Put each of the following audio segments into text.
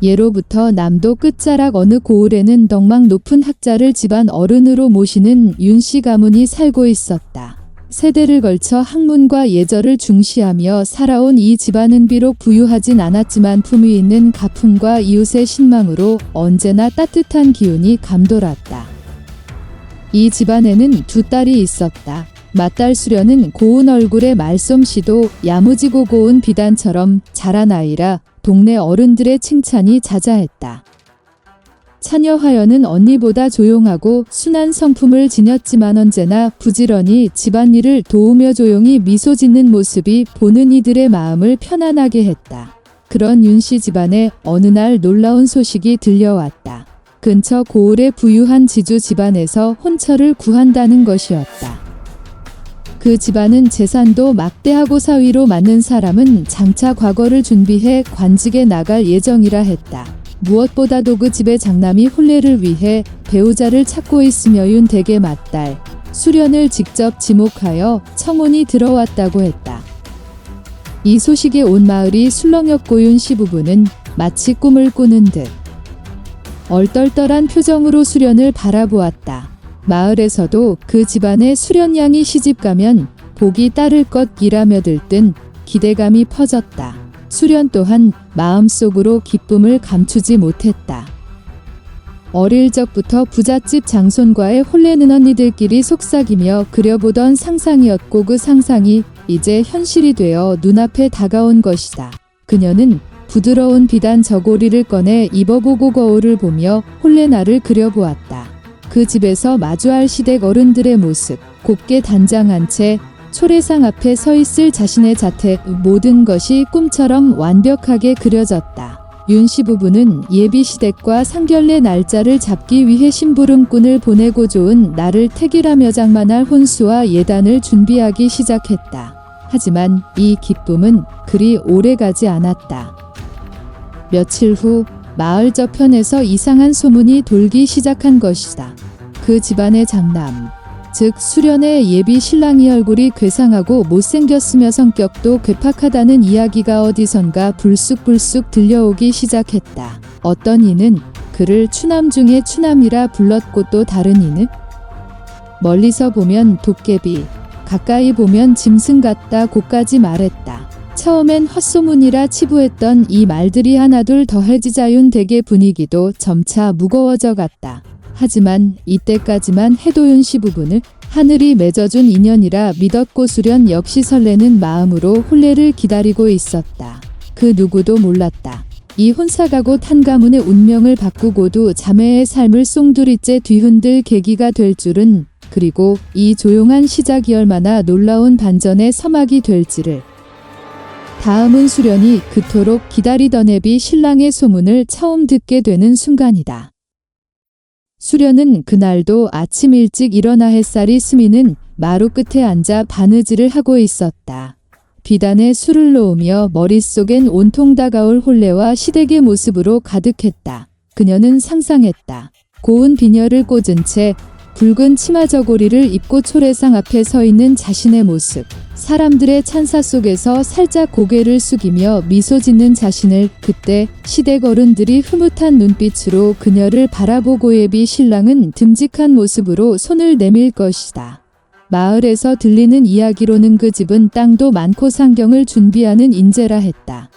예로부터 남도 끝자락 어느 고을에는 덕망 높은 학자를 집안 어른으로 모시는 윤씨 가문이 살고 있었다. 세대를 걸쳐 학문과 예절을 중시하며 살아온 이 집안은 비록 부유하진 않았지만 품위 있는 가풍과 이웃의 신망으로 언제나 따뜻한 기운이 감돌았다. 이 집안에는 두 딸이 있었다. 맏딸 수련은 고운 얼굴의 말솜씨도 야무지고 고운 비단처럼 자란 아이라 동네 어른들의 칭찬이 자자했다. 차녀 화연은 언니보다 조용하고 순한 성품을 지녔지만 언제나 부지런히 집안일을 도우며 조용히 미소 짓는 모습이 보는 이들의 마음을 편안하게 했다. 그런 윤씨 집안에 어느 날 놀라운 소식이 들려왔다. 근처 고을의 부유한 지주 집안에서 혼처를 구한다는 것이었다. 그 집안은 재산도 막대하고 사위로 맞는 사람은 장차 과거를 준비해 관직에 나갈 예정이라 했다. 무엇보다도 그 집의 장남이 혼례를 위해 배우자를 찾고 있으며 윤댁의 맏딸 수련을 직접 지목하여 청혼이 들어왔다고 했다. 이 소식에 온 마을이 술렁였고 윤씨 부부는 마치 꿈을 꾸는 듯 얼떨떨한 표정으로 수련을 바라보았다. 마을에서도 그 집안에 수련양이 시집가면 복이 따를 것이라며 들뜬 기대감이 퍼졌다. 수련 또한 마음속으로 기쁨을 감추지 못했다. 어릴 적부터 부잣집 장손과의 혼례는 언니들끼리 속삭이며 그려보던 상상이었고 그 상상이 이제 현실이 되어 눈앞에 다가온 것이다. 그녀는 부드러운 비단 저고리를 꺼내 입어보고 거울을 보며 혼례날을 그려보았다. 그 집에서 마주할 시댁 어른들의 모습, 곱게 단장한 채 초래상 앞에 서 있을 자신의 자태, 모든 것이 꿈처럼 완벽하게 그려졌다. 윤씨 부부는 예비 시댁과 상견례 날짜를 잡기 위해 심부름꾼을 보내고 좋은 날을 택일하며 장만할 혼수와 예단을 준비하기 시작했다. 하지만 이 기쁨은 그리 오래가지 않았다. 며칠 후 마을 저편에서 이상한 소문이 돌기 시작한 것이다. 그 집안의 장남, 즉 수련의 예비 신랑이 얼굴이 괴상하고 못생겼으며 성격도 괴팍하다는 이야기가 어디선가 불쑥불쑥 들려오기 시작했다. 어떤 이는 그를 추남 중에 추남이라 불렀고 또 다른 이는 멀리서 보면 도깨비, 가까이 보면 짐승 같다 고까지 말했다. 처음엔 헛소문이라 치부했던 이 말들이 하나둘 더해지자 윤댁의 분위기도 점차 무거워져 갔다. 하지만 이때까지만 해도 윤씨 부부는 하늘이 맺어준 인연이라 믿었고 수련 역시 설레는 마음으로 혼례를 기다리고 있었다. 그 누구도 몰랐다. 이 혼사가 곧 한 가문의 운명을 바꾸고도 자매의 삶을 송두리째 뒤흔들 계기가 될 줄은, 그리고 이 조용한 시작이 얼마나 놀라운 반전의 서막이 될지를. 다음은 수련이 그토록 기다리던 애비 신랑의 소문을 처음 듣게 되는 순간이다. 수련은 그날도 아침 일찍 일어나 햇살이 스미는 마루 끝에 앉아 바느질을 하고 있었다. 비단에 술을 놓으며 머릿속엔 온통 다가올 혼례와 시댁의 모습으로 가득했다. 그녀는 상상했다. 고운 비녀를 꽂은 채 붉은 치마 저고리를 입고 초래상 앞에 서 있는 자신의 모습. 사람들의 찬사 속에서 살짝 고개를 숙이며 미소 짓는 자신을. 그때 시댁 어른들이 흐뭇한 눈빛으로 그녀를 바라보고 예비 신랑은 듬직한 모습으로 손을 내밀 것이다. 마을에서 들리는 이야기로는 그 집은 땅도 많고 상경을 준비하는 인재라 했다.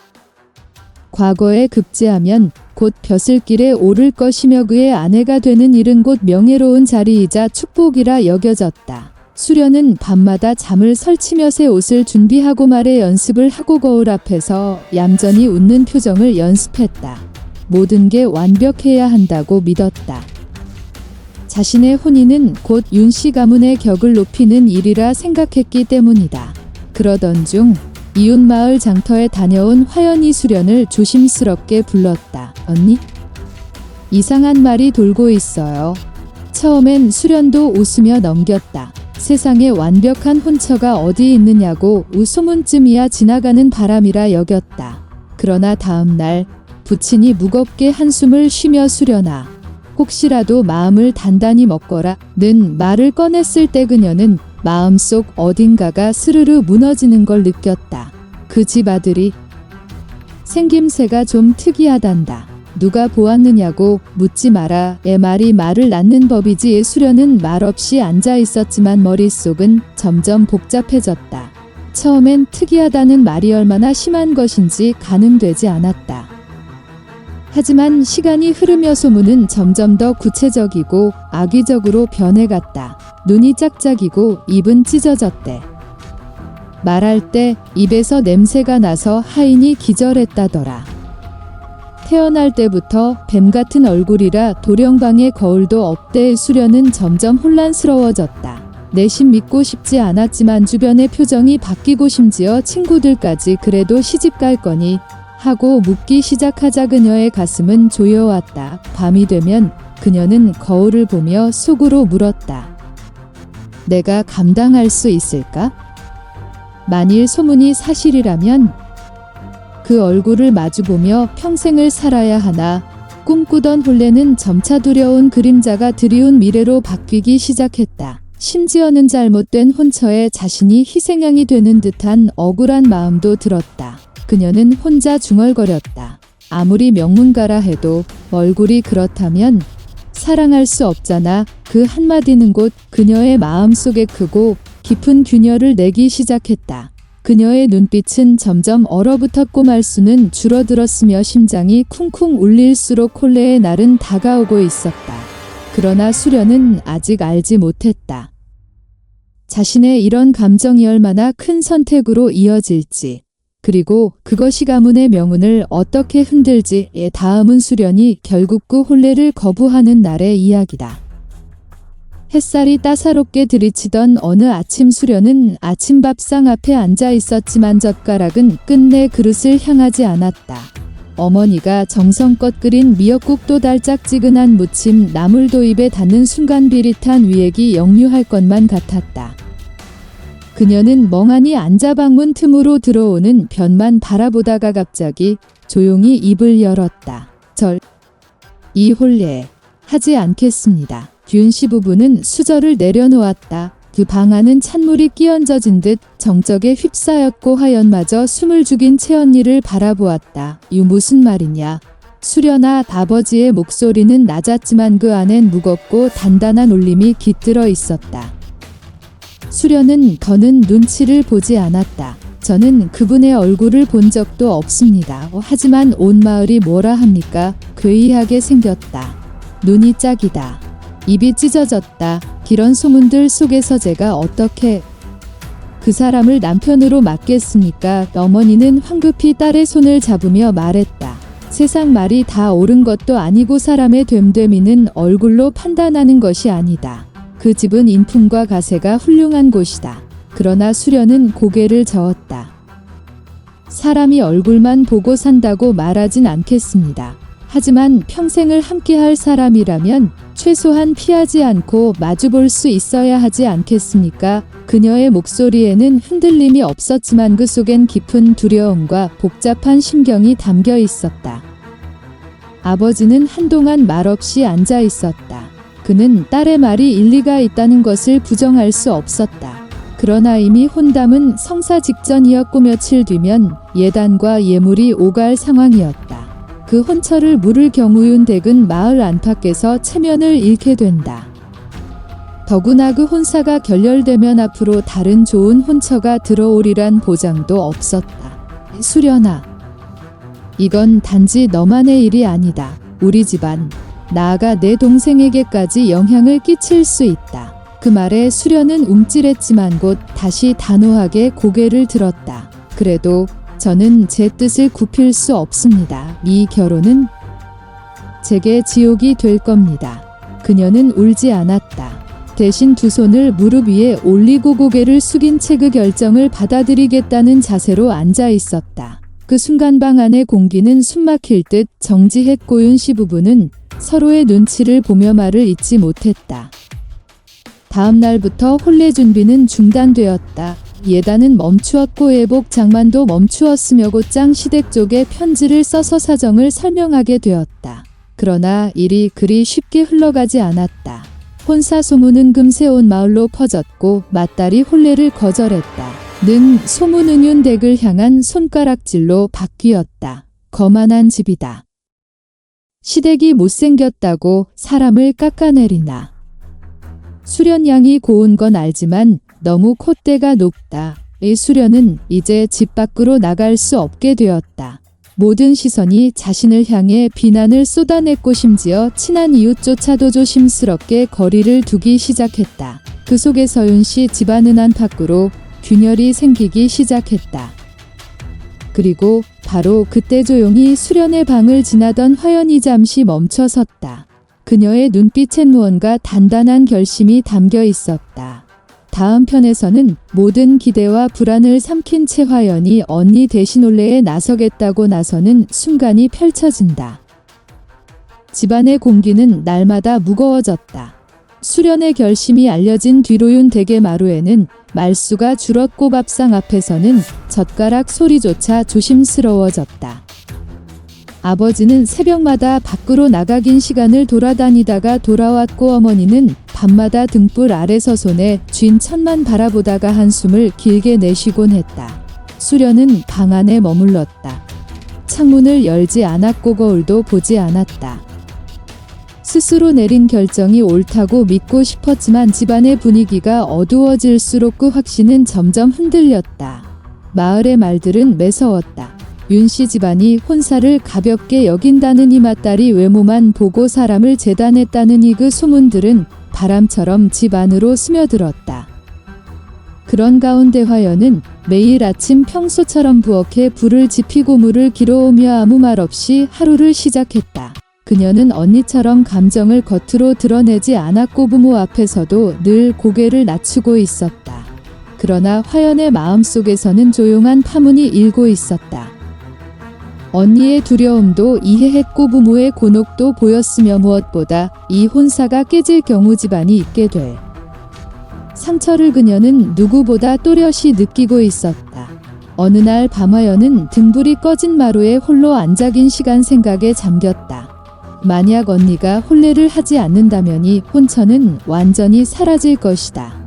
과거에 급제하면 곧 벼슬길에 오를 것이며 그의 아내가 되는 일은 곧 명예로운 자리이자 축복이라 여겨졌다. 수련은 밤마다 잠을 설치며 새 옷을 준비하고 말의 연습을 하고 거울 앞에서 얌전히 웃는 표정을 연습했다. 모든 게 완벽해야 한다고 믿었다. 자신의 혼인은 곧 윤씨 가문의 격을 높이는 일이라 생각했기 때문이다. 그러던 중 이웃 마을 장터에 다녀온 화연이 수련을 조심스럽게 불렀다. 언니? 이상한 말이 돌고 있어요. 처음엔 수련도 웃으며 넘겼다. 세상에 완벽한 혼처가 어디 있느냐고 소문쯤이야 지나가는 바람이라 여겼다. 그러나 다음 날 부친이 무겁게 한숨을 쉬며 수련아, 혹시라도 마음을 단단히 먹거라는 말을 꺼냈을 때 그녀는 마음속 어딘가가 스르르 무너지는 걸 느꼈다. 그 집 아들이 생김새가 좀 특이하단다. 누가 보았느냐고 묻지 마라. 애 말이 말을 낳는 법이지. 수련은 말없이 앉아 있었지만 머릿속은 점점 복잡해졌다. 처음엔 특이하다는 말이 얼마나 심한 것인지 가늠되지 않았다. 하지만 시간이 흐르며 소문은 점점 더 구체적이고 악의적으로 변해갔다. 눈이 짝짝이고 입은 찢어졌대. 말할 때 입에서 냄새가 나서 하인이 기절했다더라. 태어날 때부터 뱀 같은 얼굴이라 도령방의 거울도 없대. 수련은 점점 혼란스러워졌다. 내심 믿고 싶지 않았지만 주변의 표정이 바뀌고 심지어 친구들까지 그래도 시집 갈 거니 하고 묻기 시작하자 그녀의 가슴은 조여왔다. 밤이 되면 그녀는 거울을 보며 속으로 물었다. 내가 감당할 수 있을까? 만일 소문이 사실이라면 그 얼굴을 마주보며 평생을 살아야 하나. 꿈꾸던 혼례는 점차 두려운 그림자가 드리운 미래로 바뀌기 시작했다. 심지어는 잘못된 혼처에 자신이 희생양이 되는 듯한 억울한 마음도 들었다. 그녀는 혼자 중얼거렸다. 아무리 명문가라 해도 얼굴이 그렇다면 사랑할 수 없잖아. 그 한마디는 곧 그녀의 마음속에 크고 깊은 균열을 내기 시작했다. 그녀의 눈빛은 점점 얼어붙었고 말수는 줄어들었으며 심장이 쿵쿵 울릴수록 혼례의 날은 다가오고 있었다. 그러나 수련은 아직 알지 못했다. 자신의 이런 감정이 얼마나 큰 선택으로 이어질지, 그리고 그것이 가문의 명운을 어떻게 흔들지에 다음은 수련이 결국 그 혼례를 거부하는 날의 이야기다. 햇살이 따사롭게 들이치던 어느 아침 수련은 아침밥상 앞에 앉아 있었지만 젓가락은 끝내 그릇을 향하지 않았다. 어머니가 정성껏 끓인 미역국도 달짝지근한 무침 나물도 입에 닿는 순간 비릿한 위액이 역류할 것만 같았다. 그녀는 멍하니 앉아 방문 틈으로 들어오는 변만 바라보다가 갑자기 조용히 입을 열었다. 이 혼례 하지 않겠습니다. 윤씨 부부는 수저를 내려놓았다. 그 방 안은 찬물이 끼얹어진 듯 정적에 휩싸였고 하연마저 숨을 죽인 채언니를 바라보았다. 무슨 말이냐. 수련아. 아버지의 목소리는 낮았지만 그 안엔 무겁고 단단한 울림이 깃들어 있었다. 수련은 더는 눈치를 보지 않았다. 저는 그분의 얼굴을 본 적도 없습니다. 하지만 온 마을이 뭐라 합니까? 괴이하게 생겼다. 눈이 짝이다. 입이 찢어졌다. 이런 소문들 속에서 제가 어떻게 그 사람을 남편으로 맡겠습니까? 어머니는 황급히 딸의 손을 잡으며 말했다. 세상 말이 다 옳은 것도 아니고 사람의 됨됨이는 얼굴로 판단하는 것이 아니다. 그 집은 인품과 가세가 훌륭한 곳이다. 그러나 수련은 고개를 저었다. 사람이 얼굴만 보고 산다고 말하진 않겠습니다. 하지만 평생을 함께할 사람이라면 최소한 피하지 않고 마주볼 수 있어야 하지 않겠습니까? 그녀의 목소리에는 흔들림이 없었지만 그 속엔 깊은 두려움과 복잡한 심경이 담겨 있었다. 아버지는 한동안 말없이 앉아 있었다. 그는 딸의 말이 일리가 있다는 것을 부정할 수 없었다. 그러나 이미 혼담은 성사 직전이었고 며칠 뒤면 예단과 예물이 오갈 상황이었다. 그 혼처를 물을 경우 윤댁은 마을 안팎에서 체면을 잃게 된다. 더구나 그 혼사가 결렬되면 앞으로 다른 좋은 혼처가 들어오리란 보장도 없었다. 수련아. 이건 단지 너만의 일이 아니다. 우리 집안, 나아가 내 동생에게까지 영향을 끼칠 수 있다. 그 말에 수련은 움찔했지만 곧 다시 단호하게 고개를 들었다. 그래도 저는 제 뜻을 굽힐 수 없습니다. 이 결혼은 제게 지옥이 될 겁니다. 그녀는 울지 않았다. 대신 두 손을 무릎 위에 올리고 고개를 숙인 채 그 결정을 받아들이겠다는 자세로 앉아 있었다. 그 순간 방 안의 공기는 숨막힐 듯 정지했고 윤씨 부부는 서로의 눈치를 보며 말을 잇지 못했다. 다음 날부터 혼례 준비는 중단되었다. 예단은 멈추었고 예복 장만도 멈추었으며 곧장 시댁 쪽에 편지를 써서 사정을 설명하게 되었다. 그러나 일이 그리 쉽게 흘러가지 않았다. 혼사 소문은 금세 온 마을로 퍼졌고 맏딸이 혼례를 거절했다. 는 소문은 윤댁을 향한 손가락질로 바뀌었다. 거만한 집이다. 시댁이 못생겼다고 사람을 깎아내리나. 수련양이 고운 건 알지만 너무 콧대가 높다. 이 수련은 이제 집 밖으로 나갈 수 없게 되었다. 모든 시선이 자신을 향해 비난을 쏟아냈고 심지어 친한 이웃조차도 조심스럽게 거리를 두기 시작했다. 그 속에 서윤씨 집안은 안팎으로 균열이 생기기 시작했다. 그리고 바로 그때 조용히 수련의 방을 지나던 화연이 잠시 멈춰 섰다. 그녀의 눈빛엔 무언가 단단한 결심이 담겨 있었다. 다음 편에서는 모든 기대와 불안을 삼킨 채 화연이 언니 대신 올레에 나서겠다고 나서는 순간이 펼쳐진다. 집안의 공기는 날마다 무거워졌다. 수련의 결심이 알려진 뒤로윤 댁의 마루에는 말수가 줄었고 밥상 앞에서는 젓가락 소리조차 조심스러워졌다. 아버지는 새벽마다 밖으로 나가긴 시간을 돌아다니다가 돌아왔고 어머니는 밤마다 등불 아래서 손에 쥔 천만 바라보다가 한숨을 길게 내쉬곤 했다. 수련은 방 안에 머물렀다. 창문을 열지 않았고 거울도 보지 않았다. 스스로 내린 결정이 옳다고 믿고 싶었지만 집안의 분위기가 어두워질수록 그 확신은 점점 흔들렸다. 마을의 말들은 매서웠다. 윤씨 집안이 혼사를 가볍게 여긴다는 이 맏딸이 외모만 보고 사람을 재단했다는 이 그 소문들은 바람처럼 집 안으로 스며들었다. 그런 가운데 화연은 매일 아침 평소처럼 부엌에 불을 지피고 물을 길어오며 아무 말 없이 하루를 시작했다. 그녀는 언니처럼 감정을 겉으로 드러내지 않았고 부모 앞에서도 늘 고개를 낮추고 있었다. 그러나 화연의 마음속에서는 조용한 파문이 일고 있었다. 언니의 두려움도 이해했고 부모의 곤혹도 보였으며 무엇보다 이 혼사가 깨질 경우 집안이 있게 될 상처를 그녀는 누구보다 또렷이 느끼고 있었다. 어느 날 밤화연은 등불이 꺼진 마루에 홀로 앉아긴 시간 생각에 잠겼다. 만약 언니가 혼례를 하지 않는다면 이 혼처는 완전히 사라질 것이다.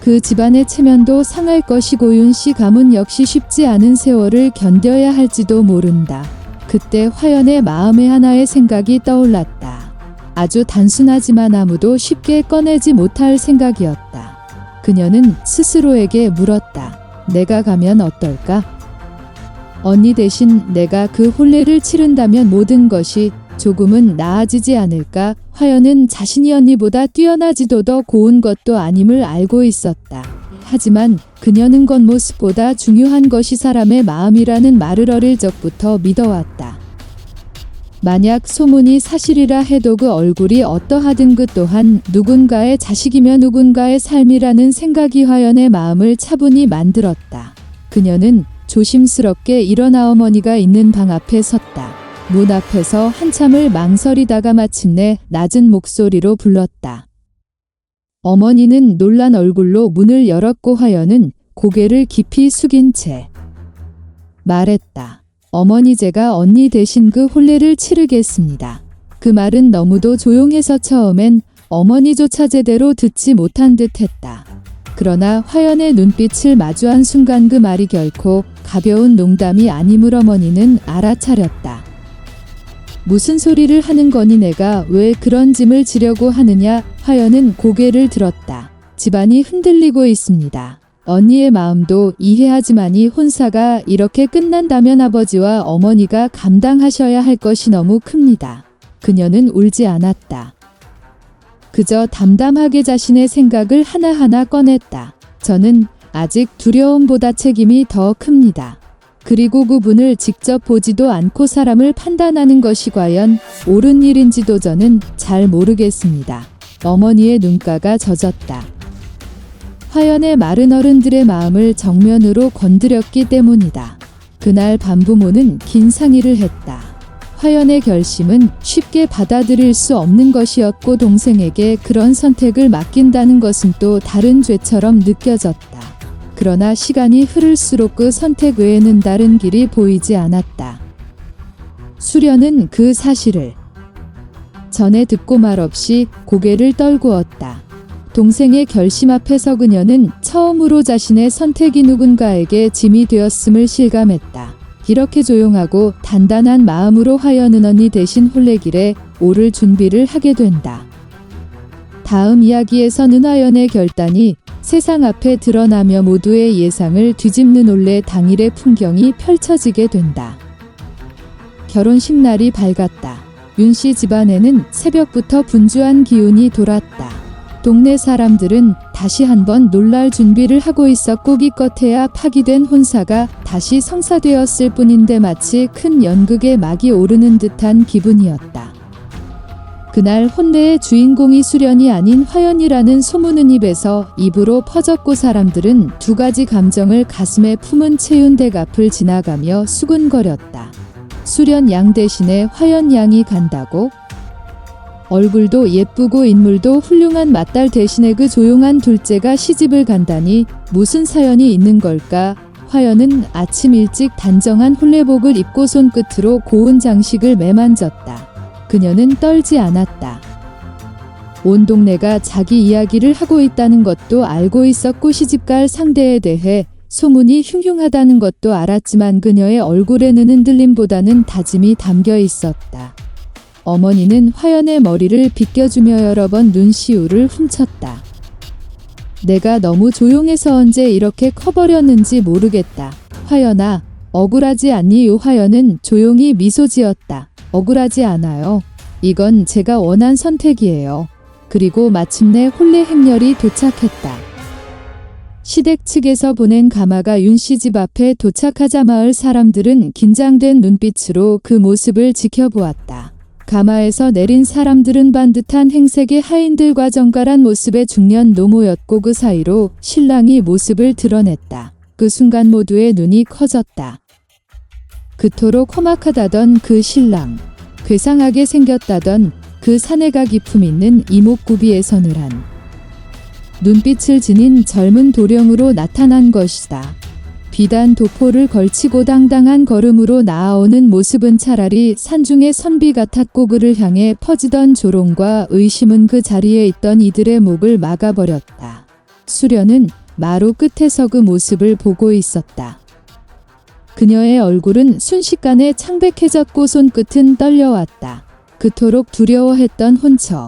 그 집안의 체면도 상할 것이고 윤씨 가문 역시 쉽지 않은 세월을 견뎌야 할지도 모른다. 그때 화연의 마음에 하나의 생각이 떠올랐다. 아주 단순하지만 아무도 쉽게 꺼내지 못할 생각이었다. 그녀는 스스로에게 물었다. 내가 가면 어떨까? 언니 대신 내가 그 혼례를 치른다면 모든 것이 조금은 나아지지 않을까? 화연은 자신이 언니보다 뛰어나지도 더 고운 것도 아님을 알고 있었다. 하지만 그녀는 겉모습보다 중요한 것이 사람의 마음이라는 말을 어릴 적부터 믿어왔다. 만약 소문이 사실이라 해도 그 얼굴이 어떠하든 그 또한 누군가의 자식이며 누군가의 삶이라는 생각이 화연의 마음을 차분히 만들었다. 그녀는 조심스럽게 일어나 어머니가 있는 방 앞에 섰다. 문 앞에서 한참을 망설이다가 마침내 낮은 목소리로 불렀다. 어머니는 놀란 얼굴로 문을 열었고 화연은 고개를 깊이 숙인 채 말했다. 어머니 제가 언니 대신 그 혼례를 치르겠습니다. 그 말은 너무도 조용해서 처음엔 어머니조차 제대로 듣지 못한 듯했다. 그러나 화연의 눈빛을 마주한 순간 그 말이 결코 가벼운 농담이 아님을 어머니는 알아차렸다. 무슨 소리를 하는 거니 내가 왜 그런 짐을 지려고 하느냐? 화연은 고개를 들었다. 집안이 흔들리고 있습니다. 언니의 마음도 이해하지만 이 혼사가 이렇게 끝난다면 아버지와 어머니가 감당하셔야 할 것이 너무 큽니다. 그녀는 울지 않았다. 그저 담담하게 자신의 생각을 하나하나 꺼냈다. 저는 아직 두려움보다 책임이 더 큽니다. 그리고 그분을 직접 보지도 않고 사람을 판단하는 것이 과연 옳은 일인지도 저는 잘 모르겠습니다. 어머니의 눈가가 젖었다. 화연의 마른 어른들의 마음을 정면으로 건드렸기 때문이다. 그날 밤 부모는 긴 상의를 했다. 화연의 결심은 쉽게 받아들일 수 없는 것이었고 동생에게 그런 선택을 맡긴다는 것은 또 다른 죄처럼 느껴졌다. 그러나 시간이 흐를수록 그 선택 외에는 다른 길이 보이지 않았다. 수련은 그 사실을 전에 듣고 말없이 고개를 떨구었다. 동생의 결심 앞에서 그녀는 처음으로 자신의 선택이 누군가에게 짐이 되었음을 실감했다. 이렇게 조용하고 단단한 마음으로 화연은 언니 대신 홀레길에 오를 준비를 하게 된다. 다음 이야기에서는 화연의 결단이 세상 앞에 드러나며 모두의 예상을 뒤집는 올레 당일의 풍경이 펼쳐지게 된다. 결혼식 날이 밝았다. 윤씨 집안에는 새벽부터 분주한 기운이 돌았다. 동네 사람들은 다시 한번 놀랄 준비를 하고 있었고 기껏해야 파기된 혼사가 다시 성사되었을 뿐인데 마치 큰 연극의 막이 오르는 듯한 기분이었다. 그날 혼례의 주인공이 수련이 아닌 화연이라는 소문은 입에서 입으로 퍼졌고 사람들은 두 가지 감정을 가슴에 품은 채 윤댁 앞을 지나가며 수군거렸다. 수련 양 대신에 화연 양이 간다고? 얼굴도 예쁘고 인물도 훌륭한 맏딸 대신에 그 조용한 둘째가 시집을 간다니 무슨 사연이 있는 걸까? 화연은 아침 일찍 단정한 혼례복을 입고 손끝으로 고운 장식을 매만졌다. 그녀는 떨지 않았다. 온 동네가 자기 이야기를 하고 있다는 것도 알고 있었고 시집갈 상대에 대해 소문이 흉흉하다는 것도 알았지만 그녀의 얼굴에는 흔들림보다는 다짐이 담겨 있었다. 어머니는 화연의 머리를 빗겨주며 여러 번 눈시울을 훔쳤다. 내가 너무 조용해서 언제 이렇게 커버렸는지 모르겠다. 화연아, 억울하지 않니? 화연은 조용히 미소 지었다. 억울하지 않아요. 이건 제가 원한 선택이에요. 그리고 마침내 혼례 행렬이 도착했다. 시댁 측에서 보낸 가마가 윤씨 집 앞에 도착하자 마을 사람들은 긴장된 눈빛으로 그 모습을 지켜보았다. 가마에서 내린 사람들은 반듯한 행색의 하인들과 정갈한 모습의 중년 노모였고 그 사이로 신랑이 모습을 드러냈다. 그 순간 모두의 눈이 커졌다. 그토록 험악하다던 그 신랑, 괴상하게 생겼다던 그 사내가 기품 있는 이목구비의 서늘한 눈빛을 지닌 젊은 도령으로 나타난 것이다. 비단 도포를 걸치고 당당한 걸음으로 나아오는 모습은 차라리 산중의 선비 같았고 그를 향해 퍼지던 조롱과 의심은 그 자리에 있던 이들의 목을 막아버렸다. 수련은 마루 끝에서 그 모습을 보고 있었다. 그녀의 얼굴은 순식간에 창백해졌고 손끝은 떨려왔다. 그토록 두려워했던 혼처.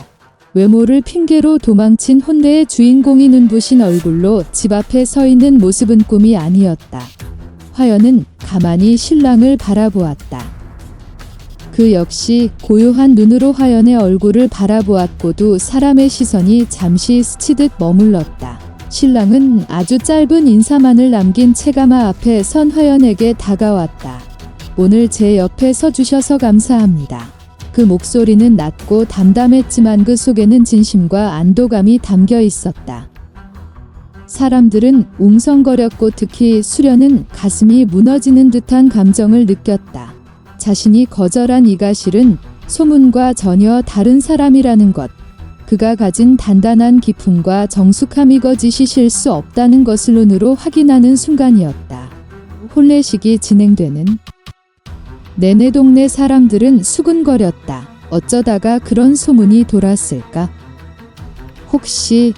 외모를 핑계로 도망친 혼례의 주인공이 눈부신 얼굴로 집 앞에 서 있는 모습은 꿈이 아니었다. 화연은 가만히 신랑을 바라보았다. 그 역시 고요한 눈으로 화연의 얼굴을 바라보았고도 사람의 시선이 잠시 스치듯 머물렀다. 신랑은 아주 짧은 인사만을 남긴 채 가마 앞에 선 화연에게 다가왔다. 오늘 제 옆에 서주셔서 감사합니다. 그 목소리는 낮고 담담했지만 그 속에는 진심과 안도감이 담겨 있었다. 사람들은 웅성거렸고 특히 수련은 가슴이 무너지는 듯한 감정을 느꼈다. 자신이 거절한 이가 실은 소문과 전혀 다른 사람이라는 것. 그가 가진 단단한 기품과 정숙함이 거짓이 실 수 없다는 것을 눈으로 확인하는 순간이었다. 혼례식이 진행되는 내내 동네 사람들은 수군거렸다. 어쩌다가 그런 소문이 돌았을까? 혹시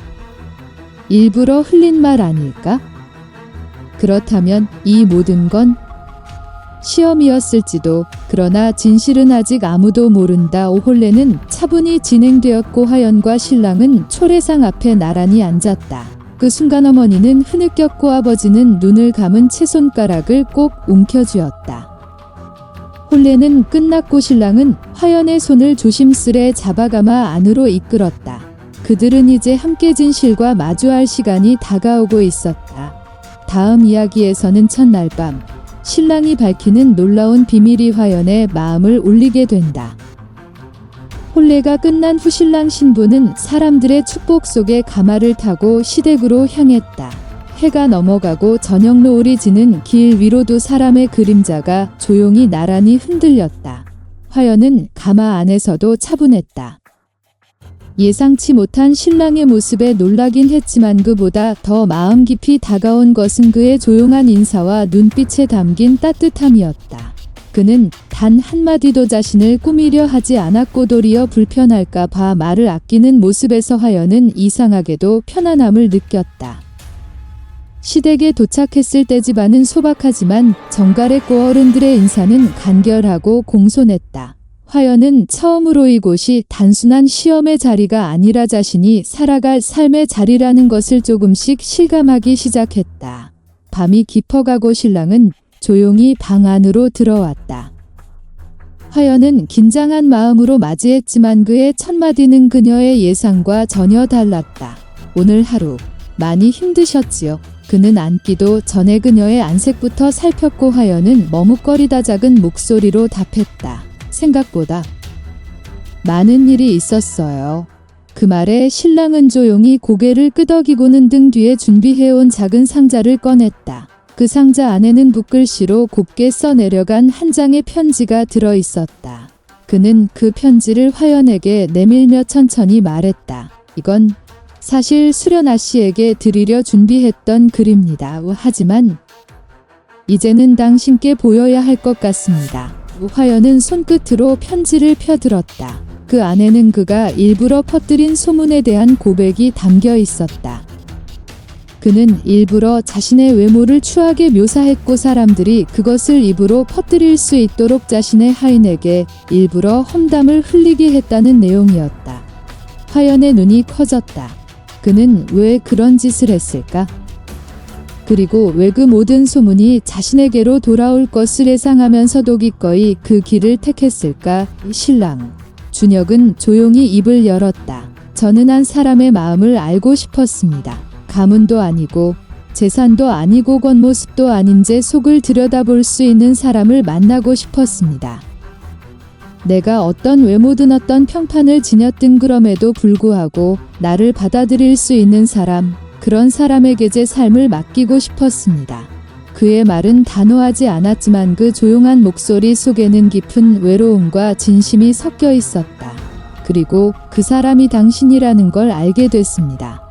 일부러 흘린 말 아닐까? 그렇다면 이 모든 건 시험이었을지도. 그러나 진실은 아직 아무도 모른다. 혼례는 차분히 진행되었고 화연과 신랑은 초례상 앞에 나란히 앉았다. 그 순간 어머니는 흐느꼈고 아버지는 눈을 감은 채 손가락을 꼭 움켜쥐었다. 혼례는 끝났고 신랑은 화연의 손을 조심스레 잡아가마 안으로 이끌었다. 그들은 이제 함께 진실과 마주할 시간이 다가오고 있었다. 다음 이야기에서는 첫날 밤 신랑이 밝히는 놀라운 비밀이 화연의 마음을 울리게 된다. 혼례가 끝난 후 신랑 신부는 사람들의 축복 속에 가마를 타고 시댁으로 향했다. 해가 넘어가고 저녁 노을이 지는 길 위로도 사람의 그림자가 조용히 나란히 흔들렸다. 화연은 가마 안에서도 차분했다. 예상치 못한 신랑의 모습에 놀라긴 했지만 그보다 더 마음 깊이 다가온 것은 그의 조용한 인사와 눈빛에 담긴 따뜻함이었다. 그는 단 한마디도 자신을 꾸미려 하지 않았고 도리어 불편할까 봐 말을 아끼는 모습에서 화연은 이상하게도 편안함을 느꼈다. 시댁에 도착했을 때 집안은 소박하지만 정갈의 꼬어른들의 인사는 간결하고 공손했다. 화연은 처음으로 이곳이 단순한 시험의 자리가 아니라 자신이 살아갈 삶의 자리라는 것을 조금씩 실감하기 시작했다. 밤이 깊어가고 신랑은 조용히 방 안으로 들어왔다. 화연은 긴장한 마음으로 맞이했지만 그의 첫마디는 그녀의 예상과 전혀 달랐다. 오늘 하루 많이 힘드셨지요? 그는 앉기도 전에 그녀의 안색부터 살폈고 화연은 머뭇거리다 작은 목소리로 답했다. 생각보다 많은 일이 있었어요. 그 말에 신랑은 조용히 고개를 끄덕이고는 등 뒤에 준비해온 작은 상자를 꺼냈다. 그 상자 안에는 붓글씨로 곱게 써내려간 한 장의 편지가 들어 있었다. 그는 그 편지를 화연에게 내밀며 천천히 말했다. 이건 사실 수련아 씨에게 드리려 준비했던 글입니다. 하지만 이제는 당신께 보여야 할 것 같습니다. 화연은 손끝으로 편지를 펴들었다. 그 안에는 그가 일부러 퍼뜨린 소문에 대한 고백이 담겨 있었다. 그는 일부러 자신의 외모를 추하게 묘사했고 사람들이 그것을 입으로 퍼뜨릴 수 있도록 자신의 하인에게 일부러 험담을 흘리게 했다는 내용이었다. 화연의 눈이 커졌다. 그는 왜 그런 짓을 했을까? 그리고 왜 그 모든 소문이 자신에게로 돌아올 것을 예상하면서도 기꺼이 그 길을 택했을까? 신랑 준혁은 조용히 입을 열었다. 저는 한 사람의 마음을 알고 싶었습니다. 가문도 아니고 재산도 아니고 겉모습도 아닌 제 속을 들여다볼 수 있는 사람을 만나고 싶었습니다. 내가 어떤 외모든 어떤 평판을 지녔든 그럼에도 불구하고 나를 받아들일 수 있는 사람, 그런 사람에게 제 삶을 맡기고 싶었습니다. 그의 말은 단호하지 않았지만 그 조용한 목소리 속에는 깊은 외로움과 진심이 섞여 있었다. 그리고 그 사람이 당신이라는 걸 알게 됐습니다.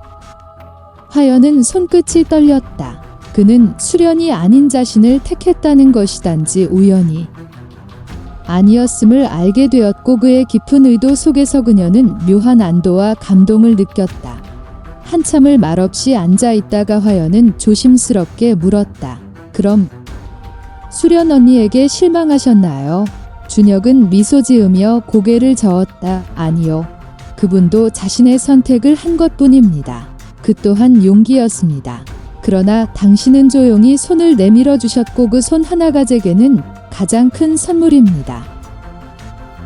화연은 손끝이 떨렸다. 그는 수련이 아닌 자신을 택했다는 것이 단지 우연이 아니었음을 알게 되었고 그의 깊은 의도 속에서 그녀는 묘한 안도와 감동을 느꼈다. 한참을 말없이 앉아 있다가 화연은 조심스럽게 물었다. 그럼 수련 언니에게 실망하셨나요? 준혁은 미소 지으며 고개를 저었다. 아니요. 그분도 자신의 선택을 한 것뿐입니다. 그 또한 용기였습니다. 그러나 당신은 조용히 손을 내밀어 주셨고 그 손 하나가 제게는 가장 큰 선물입니다.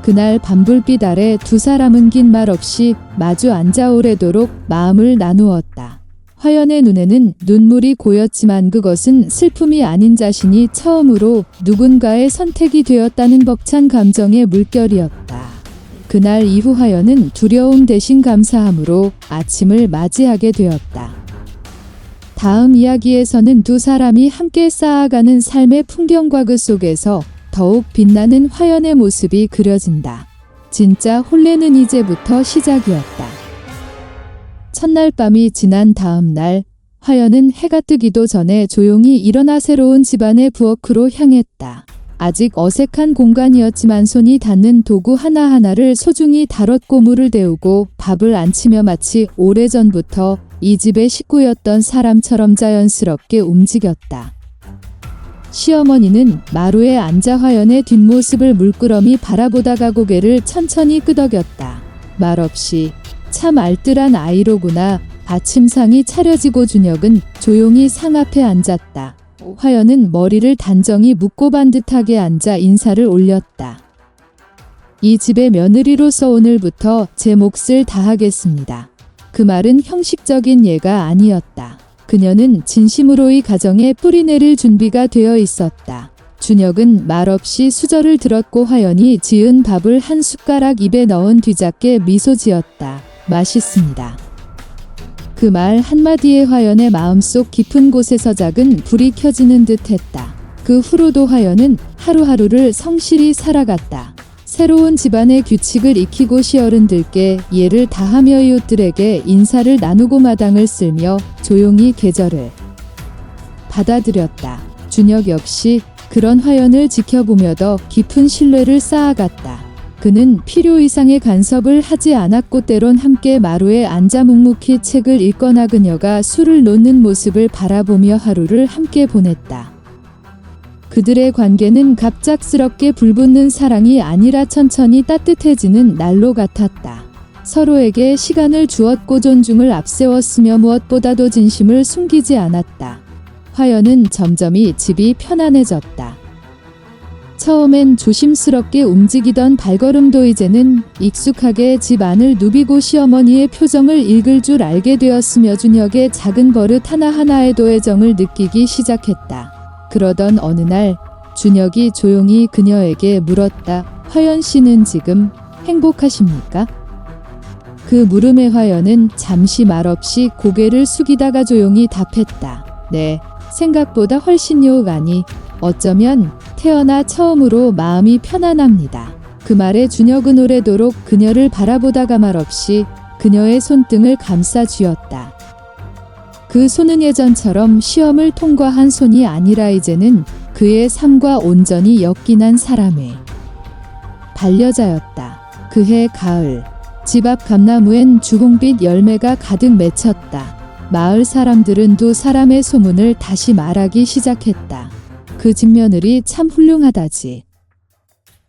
그날 밤불빛 아래 두 사람은 긴 말 없이 마주 앉아 오래도록 마음을 나누었다. 화연의 눈에는 눈물이 고였지만 그것은 슬픔이 아닌 자신이 처음으로 누군가의 선택이 되었다는 벅찬 감정의 물결이었다. 그날 이후 화연은 두려움 대신 감사함으로 아침을 맞이하게 되었다. 다음 이야기에서는 두 사람이 함께 쌓아가는 삶의 풍경과 그 속에서 더욱 빛나는 화연의 모습이 그려진다. 진짜 혼례는 이제부터 시작이었다. 첫날 밤이 지난 다음 날, 화연은 해가 뜨기도 전에 조용히 일어나 새로운 집안의 부엌으로 향했다. 아직 어색한 공간이었지만 손이 닿는 도구 하나하나를 소중히 다뤘고 물을 데우고 밥을 안 치며 마치 오래전부터 이 집의 식구였던 사람처럼 자연스럽게 움직였다. 시어머니는 마루에 앉아 화연의 뒷모습을 물끄러미 바라보다가 고개를 천천히 끄덕였다. 말없이 참 알뜰한 아이로구나. 아침상이 차려지고 준혁은 조용히 상 앞에 앉았다. 화연은 머리를 단정히 묶고 반듯하게 앉아 인사를 올렸다. 이 집의 며느리로서 오늘부터 제 몫을 다하겠습니다. 그 말은 형식적인 예가 아니었다. 그녀는 진심으로 이 가정에 뿌리내릴 준비가 되어 있었다. 준혁은 말없이 수저를 들었고 화연이 지은 밥을 한 숟가락 입에 넣은 뒤작게 미소 지었다. 맛있습니다. 그 말 한마디에 화연의 마음속 깊은 곳에서 작은 불이 켜지는 듯 했다. 그 후로도 화연은 하루하루를 성실히 살아갔다. 새로운 집안의 규칙을 익히고 시어른들께 예를 다하며 이웃들에게 인사를 나누고 마당을 쓸며 조용히 계절을 받아들였다. 준혁 역시 그런 화연을 지켜보며 더 깊은 신뢰를 쌓아갔다. 그는 필요 이상의 간섭을 하지 않았고 때론 함께 마루에 앉아 묵묵히 책을 읽거나 그녀가 술을 놓는 모습을 바라보며 하루를 함께 보냈다. 그들의 관계는 갑작스럽게 불붙는 사랑이 아니라 천천히 따뜻해지는 난로 같았다. 서로에게 시간을 주었고 존중을 앞세웠으며 무엇보다도 진심을 숨기지 않았다. 화연은 점점이 집이 편안해졌다. 처음엔 조심스럽게 움직이던 발걸음도 이제는 익숙하게 집 안을 누비고 시어머니의 표정을 읽을 줄 알게 되었으며 준혁의 작은 버릇 하나하나에도 애정을 느끼기 시작했다. 그러던 어느 날 준혁이 조용히 그녀에게 물었다. 화연 씨는 지금 행복하십니까? 그 물음에 화연은 잠시 말없이 고개를 숙이다가 조용히 답했다. 네, 생각보다 훨씬요. 아니, 어쩌면 태어나 처음으로 마음이 편안합니다. 그 말에 준혁은 오래도록 그녀를 바라보다가 말없이 그녀의 손등을 감싸 쥐었다. 그 손은 예전처럼 시험을 통과한 손이 아니라 이제는 그의 삶과 온전히 엮인 사람의 반려자였다. 그해 가을, 집 앞 감나무엔 주홍빛 열매가 가득 맺혔다. 마을 사람들은 두 사람의 소문을 다시 말하기 시작했다. 그 집 며느리 참 훌륭하다지.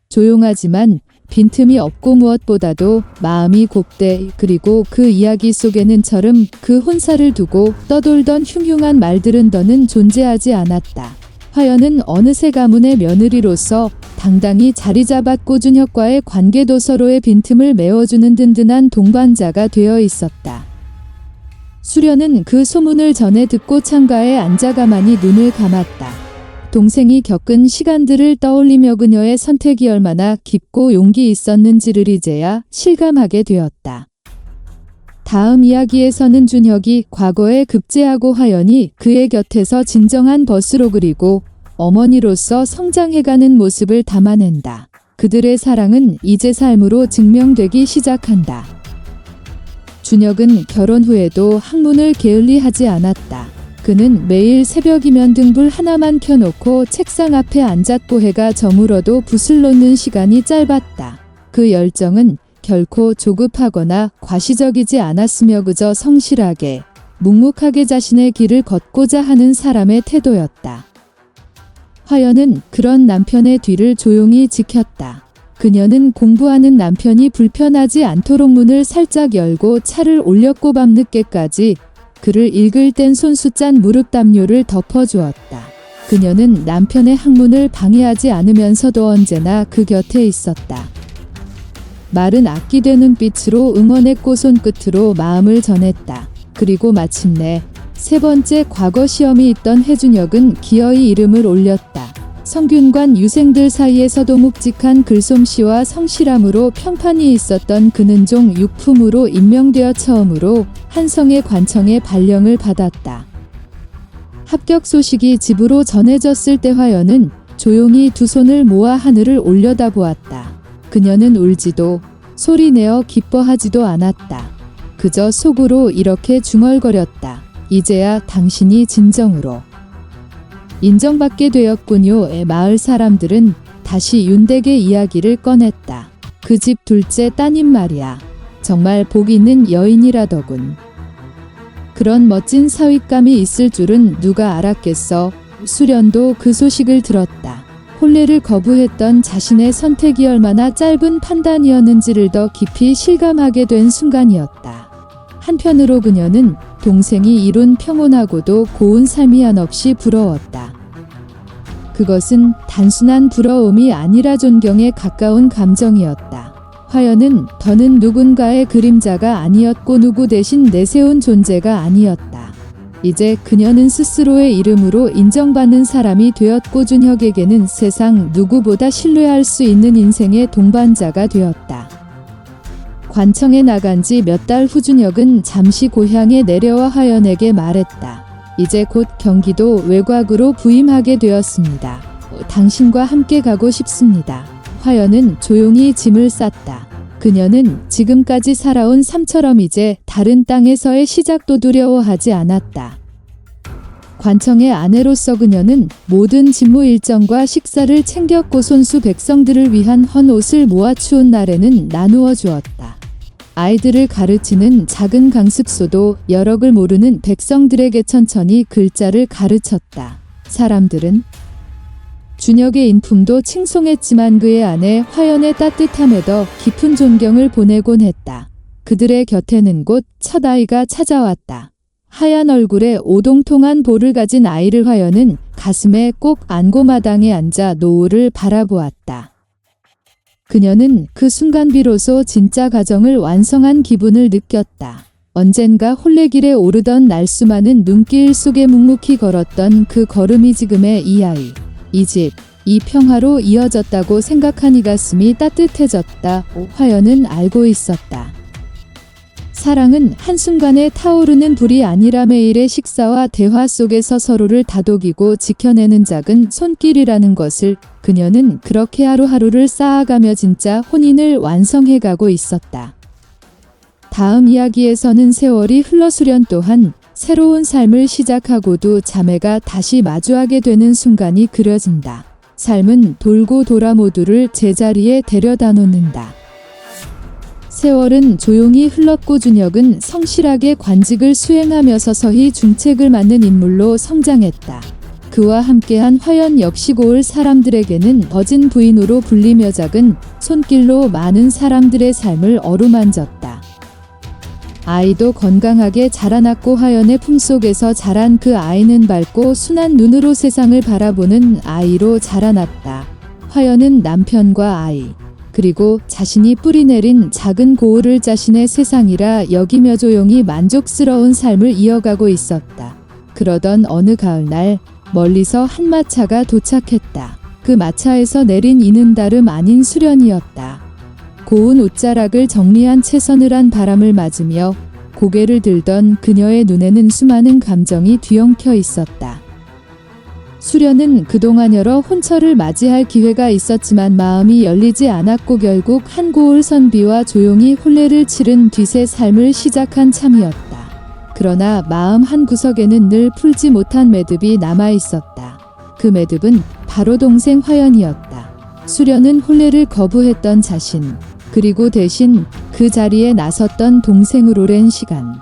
조용하지만 빈틈이 없고 무엇보다도 마음이 곱대. 그리고 그 이야기 속에는 처럼 그 혼사를 두고 떠돌던 흉흉한 말들은 더는 존재하지 않았다. 화연은 어느새 가문의 며느리로서 당당히 자리 잡았고 준혁과의 관계도 서로의 빈틈을 메워주는 든든한 동반자가 되어 있었다. 수련은 그 소문을 전해 듣고 창가에 앉아 가만히 눈을 감았다. 동생이 겪은 시간들을 떠올리며 그녀의 선택이 얼마나 깊고 용기 있었는지를 이제야 실감하게 되었다. 다음 이야기에서는 준혁이 과거에 급제하고 화연이 그의 곁에서 진정한 벗으로 그리고 어머니로서 성장해가는 모습을 담아낸다. 그들의 사랑은 이제 삶으로 증명되기 시작한다. 준혁은 결혼 후에도 학문을 게을리하지 않았다. 그는 매일 새벽이면 등불 하나만 켜놓고 책상 앞에 앉았고 해가 저물어도 붓을 놓는 시간이 짧았다. 그 열정은 결코 조급하거나 과시적이지 않았으며 그저 성실하게, 묵묵하게 자신의 길을 걷고자 하는 사람의 태도였다. 화연은 그런 남편의 뒤를 조용히 지켰다. 그녀는 공부하는 남편이 불편하지 않도록 문을 살짝 열고 차를 올렸고 밤늦게까지 그를 읽을 땐 손수 짠 무릎 담요를 덮어주었다. 그녀는 남편의 학문을 방해하지 않으면서도 언제나 그 곁에 있었다. 말은 악기된 눈빛으로 응원했고 손끝으로 마음을 전했다. 그리고 마침내 세 번째 과거 시험이 있던 해준혁은 기어이 이름을 올렸다. 성균관 유생들 사이에서도 묵직한 글솜씨와 성실함으로 평판이 있었던 그는 종 6품으로 임명되어 처음으로 한성의 관청의 발령을 받았다. 합격 소식이 집으로 전해졌을 때 화연은 조용히 두 손을 모아 하늘을 올려다보았다. 그녀는 울지도 소리내어 기뻐하지도 않았다. 그저 속으로 이렇게 중얼거렸다. 이제야 당신이 진정으로 인정받게 되었군요. 마을 사람들은 다시 윤댁의 이야기를 꺼냈다. 그 집 둘째 따님 말이야. 정말 복 있는 여인이라더군. 그런 멋진 사윗감이 있을 줄은 누가 알았겠어. 수련도 그 소식을 들었다. 혼례를 거부했던 자신의 선택이 얼마나 짧은 판단이었는지를 더 깊이 실감하게 된 순간이었다. 한편으로 그녀는 동생이 이룬 평온하고도 고운 삶이 한없이 부러웠다. 그것은 단순한 부러움이 아니라 존경에 가까운 감정이었다. 화연은 더는 누군가의 그림자가 아니었고 누구 대신 내세운 존재가 아니었다. 이제 그녀는 스스로의 이름으로 인정받는 사람이 되었고 준혁에게는 세상 누구보다 신뢰할 수 있는 인생의 동반자가 되었다. 관청에 나간 지 몇 달 후 준혁은 잠시 고향에 내려와 화연에게 말했다. 이제 곧 경기도 외곽으로 부임하게 되었습니다. 당신과 함께 가고 싶습니다. 화연은 조용히 짐을 쌌다. 그녀는 지금까지 살아온 삶처럼 이제 다른 땅에서의 시작도 두려워하지 않았다. 관청의 아내로서 그녀는 모든 직무 일정과 식사를 챙겼고 손수 백성들을 위한 헌 옷을 모아 추운 날에는 나누어 주었다. 아이들을 가르치는 작은 강습소도 여력을 모르는 백성들에게 천천히 글자를 가르쳤다. 사람들은 준혁의 인품도 칭송했지만 그의 아내 화연의 따뜻함에 더 깊은 존경을 보내곤 했다. 그들의 곁에는 곧 첫 아이가 찾아왔다. 하얀 얼굴에 오동통한 볼을 가진 아이를 화연은 가슴에 꼭 안고 마당에 앉아 노을을 바라보았다. 그녀는 그 순간 비로소 진짜 가정을 완성한 기분을 느꼈다. 언젠가 홀레길에 오르던 날수많은 눈길 속에 묵묵히 걸었던 그 걸음이 지금의 이 아이, 이 집, 이 평화로 이어졌다고 생각하니 가슴이 따뜻해졌다. 화연은 알고 있었다. 사랑은 한순간에 타오르는 불이 아니라 매일의 식사와 대화 속에서 서로를 다독이고 지켜내는 작은 손길이라는 것을 그녀는 그렇게 하루하루를 쌓아가며 진짜 혼인을 완성해가고 있었다. 다음 이야기에서는 세월이 흘러 수련 또한 새로운 삶을 시작하고도 자매가 다시 마주하게 되는 순간이 그려진다. 삶은 돌고 돌아 모두를 제자리에 데려다 놓는다. 세월은 조용히 흘렀고 준혁은 성실하게 관직을 수행하며 서서히 중책을 맡는 인물로 성장했다. 그와 함께한 화연 역시 고을 사람들에게는 버진 부인으로 불리며 작은 손길로 많은 사람들의 삶을 어루만졌다. 아이도 건강하게 자라났고 화연의 품속에서 자란 그 아이는 밝고 순한 눈으로 세상을 바라보는 아이로 자라났다. 화연은 남편과 아이, 그리고 자신이 뿌리내린 작은 고을을 자신의 세상이라 여기며 조용히 만족스러운 삶을 이어가고 있었다. 그러던 어느 가을날 멀리서 한 마차가 도착했다. 그 마차에서 내린 이는 다름 아닌 수련이었다. 고운 옷자락을 정리한 채 서늘한 바람을 맞으며 고개를 들던 그녀의 눈에는 수많은 감정이 뒤엉켜 있었다. 수련은 그동안 여러 혼처를 맞이할 기회가 있었지만 마음이 열리지 않았고 결국 한 고을 선비와 조용히 혼례를 치른 뒤새 삶을 시작한 참이었다. 그러나 마음 한 구석에는 늘 풀지 못한 매듭이 남아 있었다. 그 매듭은 바로 동생 화연이었다. 수련은 혼례를 거부했던 자신, 그리고 대신 그 자리에 나섰던 동생을 오랜 시간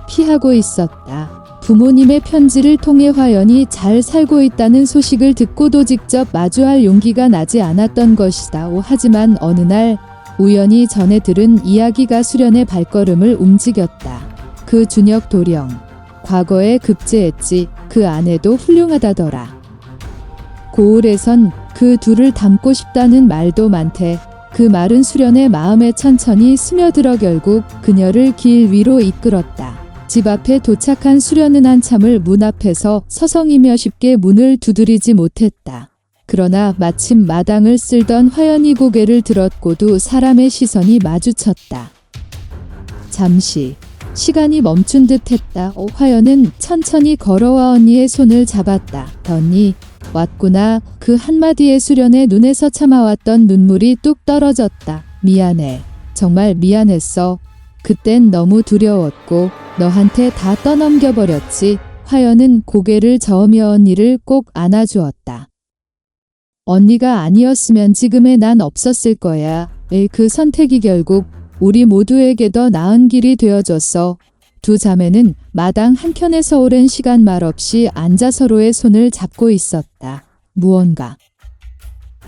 피하고 있었다. 부모님의 편지를 통해 화연이 잘 살고 있다는 소식을 듣고도 직접 마주할 용기가 나지 않았던 것이다. 하지만 어느 날 우연히 전해 들은 이야기가 수련의 발걸음을 움직였다. 그 준혁 도령, 과거에 급제했지. 그 아내도 훌륭하다더라. 고을에선 그 둘을 닮고 싶다는 말도 많대. 그 말은 수련의 마음에 천천히 스며들어 결국 그녀를 길 위로 이끌었다. 집 앞에 도착한 수련은 한참을 문 앞에서 서성이며 쉽게 문을 두드리지 못했다. 그러나 마침 마당을 쓸던 화연이 고개를 들었고도 사람의 시선이 마주쳤다. 잠시 시간이 멈춘 듯 했다. 화연은 천천히 걸어와 언니의 손을 잡았다. 언니, 왔구나. 그 한마디에 수련의 눈에서 참아왔던 눈물이 뚝 떨어졌다. 미안해. 정말 미안했어. 그땐 너무 두려웠고 너한테 다 떠넘겨버렸지. 화연은 고개를 저으며 언니를 꼭 안아주었다. 언니가 아니었으면 지금의 난 없었을 거야. 그 선택이 결국 우리 모두에게 더 나은 길이 되어줬어. 두 자매는 마당 한켠에서 오랜 시간 말없이 앉아 서로의 손을 잡고 있었다. 무언가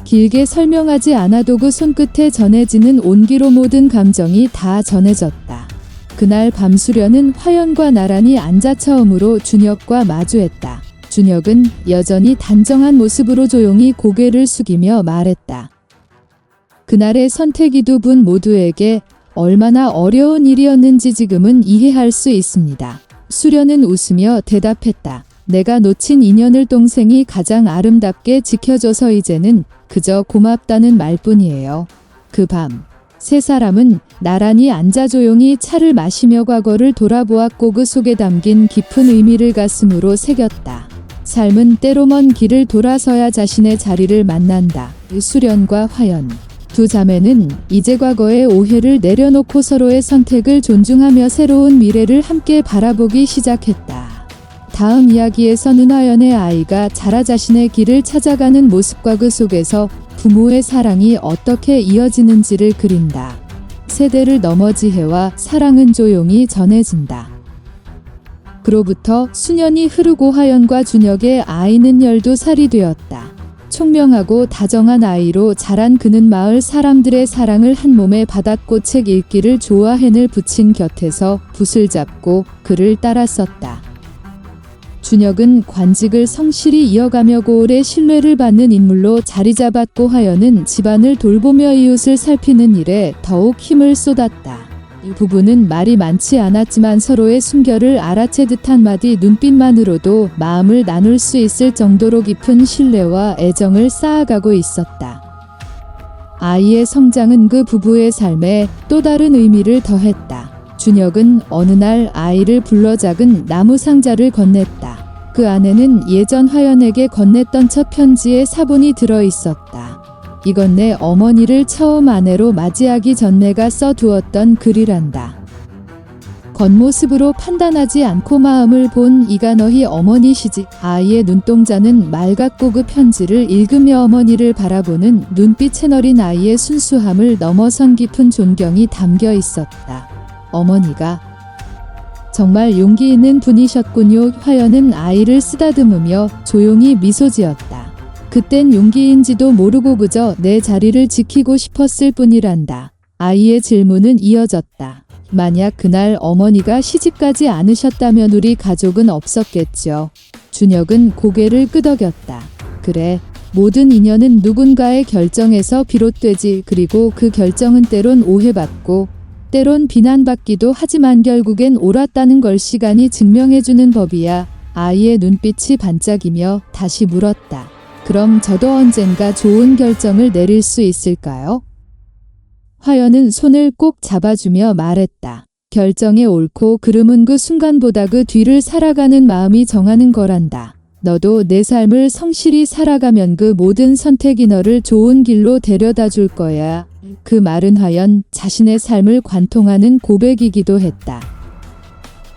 길게 설명하지 않아도 그 손끝에 전해지는 온기로 모든 감정이 다 전해졌다. 그날 밤 수련은 화연과 나란히 앉아 처음으로 준혁과 마주했다. 준혁은 여전히 단정한 모습으로 조용히 고개를 숙이며 말했다. 그날의 선택이 두 분 모두에게 얼마나 어려운 일이었는지 지금은 이해할 수 있습니다. 수련은 웃으며 대답했다. 내가 놓친 인연을 동생이 가장 아름답게 지켜줘서 이제는 그저 고맙다는 말뿐이에요. 그 밤, 세 사람은 나란히 앉아 조용히 차를 마시며 과거를 돌아보았고 그 속에 담긴 깊은 의미를 가슴으로 새겼다. 삶은 때로 먼 길을 돌아서야 자신의 자리를 만난다. 수련과 화연. 두 자매는 이제 과거의 오해를 내려놓고 서로의 선택을 존중하며 새로운 미래를 함께 바라보기 시작했다. 다음 이야기에서는 화연의 아이가 자라 자신의 길을 찾아가는 모습과 그 속에서 부모의 사랑이 어떻게 이어지는지를 그린다. 세대를 넘어 지혜와 사랑은 조용히 전해진다. 그로부터 수년이 흐르고 화연과 준혁의 아이는 12살이 되었다. 총명하고 다정한 아이로 자란 그는 마을 사람들의 사랑을 한 몸에 받았고 책 읽기를 좋아해늘 부친 곁에서 붓을 잡고 글을 따라 썼다. 준혁은 관직을 성실히 이어가며 고을의 신뢰를 받는 인물로 자리 잡았고 화연은 집안을 돌보며 이웃을 살피는 일에 더욱 힘을 쏟았다. 이 부부는 말이 많지 않았지만 서로의 숨결을 알아채듯 한마디 눈빛만으로도 마음을 나눌 수 있을 정도로 깊은 신뢰와 애정을 쌓아가고 있었다. 아이의 성장은 그 부부의 삶에 또 다른 의미를 더했다. 준혁은 어느 날 아이를 불러 작은 나무 상자를 건넸다. 그 안에는 예전 화연에게 건넸던 첫 편지의 사본이 들어 있었다. 이건 내 어머니를 처음 아내로 맞이하기 전 내가 써두었던 글이란다. 겉모습으로 판단하지 않고 마음을 본 이가 너희 어머니시지. 아이의 눈동자는 맑았고 그 편지를 읽으며 어머니를 바라보는 눈빛 채널인 아이의 순수함을 넘어선 깊은 존경이 담겨 있었다. 어머니가 정말 용기 있는 분이셨군요. 화연은 아이를 쓰다듬으며 조용히 미소 지었다. 그땐 용기인지도 모르고 그저 내 자리를 지키고 싶었을 뿐이란다. 아이의 질문은 이어졌다. 만약 그날 어머니가 시집가지 않으셨다면 우리 가족은 없었겠죠. 준혁은 고개를 끄덕였다. 그래, 모든 인연은 누군가의 결정에서 비롯되지. 그리고 그 결정은 때론 오해받고 때론 비난받기도 하지만 결국엔 옳았다는 걸 시간이 증명해주는 법이야. 아이의 눈빛이 반짝이며 다시 물었다. 그럼 저도 언젠가 좋은 결정을 내릴 수 있을까요? 화연은 손을 꼭 잡아주며 말했다. 결정의 옳고 그름은 그 순간보다 그 뒤를 살아가는 마음이 정하는 거란다. 너도 내 삶을 성실히 살아가면 그 모든 선택이 너를 좋은 길로 데려다 줄 거야. 그 말은 화연 자신의 삶을 관통하는 고백이기도 했다.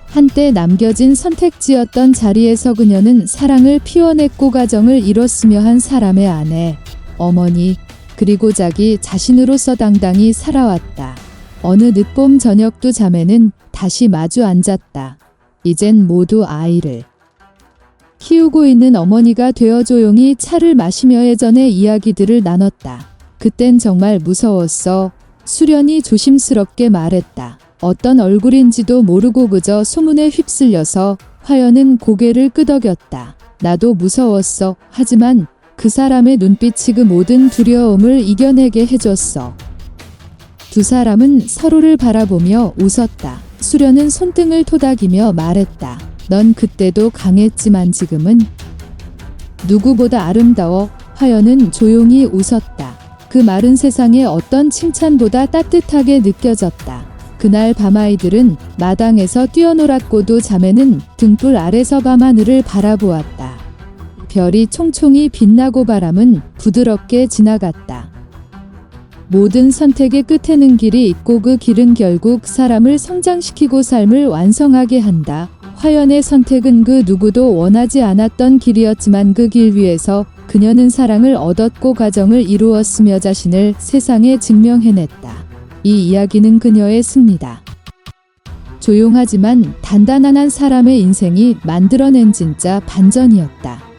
한때 남겨진 선택지였던 자리에서 그녀는 사랑을 피워냈고 가정을 이뤘으며 한 사람의 아내, 어머니, 그리고 자기 자신으로서 당당히 살아왔다. 어느 늦봄 저녁 두 자매는 다시 마주 앉았다. 이젠 모두 아이를 키우고 있는 어머니가 되어 조용히 차를 마시며 예전의 이야기들을 나눴다. 그땐 정말 무서웠어. 수련이 조심스럽게 말했다. 어떤 얼굴인지도 모르고 그저 소문에 휩쓸려서. 화연은 고개를 끄덕였다. 나도 무서웠어. 하지만 그 사람의 눈빛이 그 모든 두려움을 이겨내게 해줬어. 두 사람은 서로를 바라보며 웃었다. 수련은 손등을 토닥이며 말했다. 넌 그때도 강했지만 지금은 누구보다 아름다워. 화연은 조용히 웃었다. 그 말은 세상의 어떤 칭찬보다 따뜻하게 느껴졌다. 그날 밤 아이들은 마당에서 뛰어놀았고 두 자매는 등불 아래서 밤하늘을 바라보았다. 별이 총총히 빛나고 바람은 부드럽게 지나갔다. 모든 선택의 끝에는 길이 있고 그 길은 결국 사람을 성장시키고 삶을 완성하게 한다. 화연의 선택은 그 누구도 원하지 않았던 길이었지만 그 길 위에서 그녀는 사랑을 얻었고 가정을 이루었으며 자신을 세상에 증명해냈다. 이 이야기는 그녀의 승리다. 조용하지만 단단한 한 사람의 인생이 만들어낸 진짜 반전이었다.